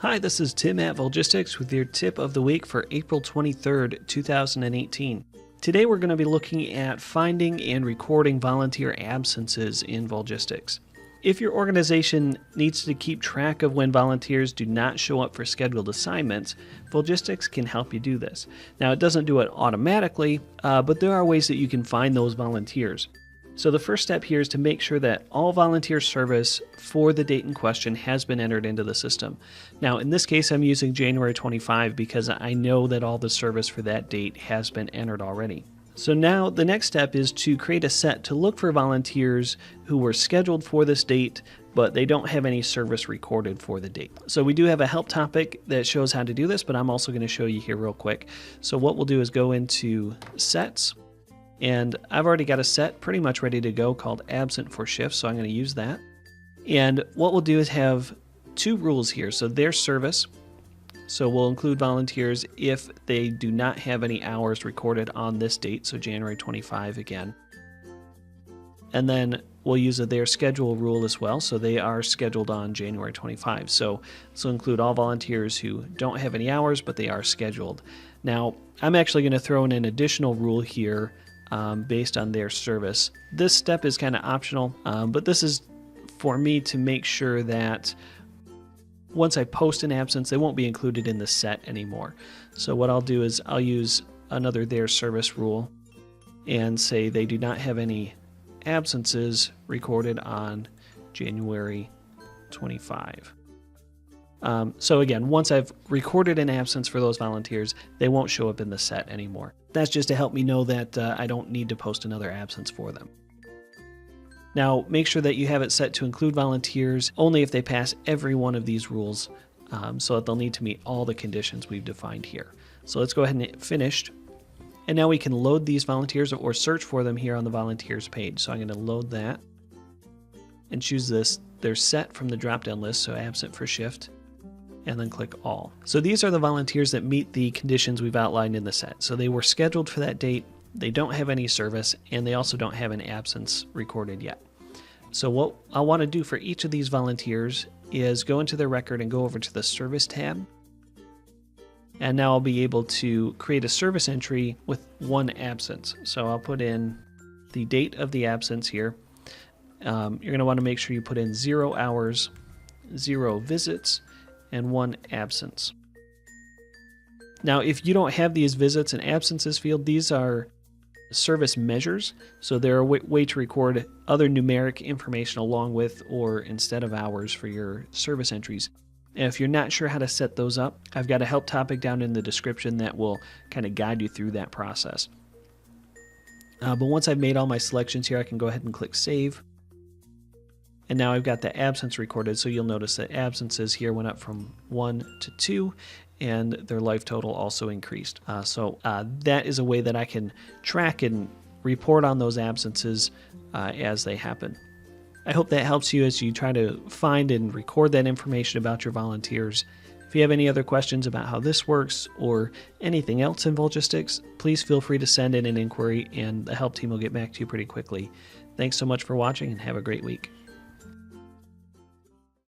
Hi, this is Tim at Volgistics with your tip of the week for April 23rd, 2018. Today we're going to be looking at finding and recording volunteer absences in Volgistics. If your organization needs to keep track of when volunteers do not show up for scheduled assignments, Volgistics can help you do this. Now, it doesn't do it automatically, but there are ways that you can find those volunteers. So the first step here is to make sure that all volunteer service for the date in question has been entered into the system. Now, in this case, I'm using January 25 because I know that all the service for that date has been entered already. So now the next step is to create a set to look for volunteers who were scheduled for this date, but they don't have any service recorded for the date. So we do have a help topic that shows how to do this, but I'm also going to show you here real quick. So what we'll do is go into Sets. And I've already got a set pretty much ready to go called Absent for Shifts, so I'm going to use that. And what we'll do is have two rules here. So their service, so we'll include volunteers if they do not have any hours recorded on this date, so January 25 again. And then we'll use a their schedule rule as well, so they are scheduled on January 25. So this will include all volunteers who don't have any hours, but they are scheduled. Now, I'm actually going to throw in an additional rule here based on their service. This step is kind of optional, but this is for me to make sure that once I post an absence, they won't be included in the set anymore. So what I'll do is I'll use another their service rule and say they do not have any absences recorded on January 25. So again, once I've recorded an absence for those volunteers, they won't show up in the set anymore. That's just to help me know that I don't need to post another absence for them. Now, make sure that you have it set to include volunteers only if they pass every one of these rules, so that they'll need to meet all the conditions we've defined here. So let's go ahead and hit Finished. And now we can load these volunteers or search for them here on the volunteers page. So I'm going to load that and choose this. They're set from the drop-down list, so Absent for Shift, and then click All. So these are the volunteers that meet the conditions we've outlined in the set. So they were scheduled for that date, they don't have any service, and they also don't have an absence recorded yet. So what I want to do for each of these volunteers is go into their record and go over to the Service tab. And now I'll be able to create a service entry with one absence. So I'll put in the date of the absence here. You're going to want to make sure you put in 0 hours, 0 visits, and 1 absence. Now, if you don't have these visits and absences field, these are service measures. So they're a way to record other numeric information along with or instead of hours for your service entries. And if you're not sure how to set those up, I've got a help topic down in the description that will kind of guide you through that process. But once I've made all my selections here, I can go ahead and click Save. And now I've got the absence recorded, so you'll notice that absences here went up from 1 to 2, and their life total also increased. So that is a way that I can track and report on those absences as they happen. I hope that helps you as you try to find and record that information about your volunteers. If you have any other questions about how this works or anything else in Volgistics, please feel free to send in an inquiry and the help team will get back to you pretty quickly. Thanks so much for watching and have a great week.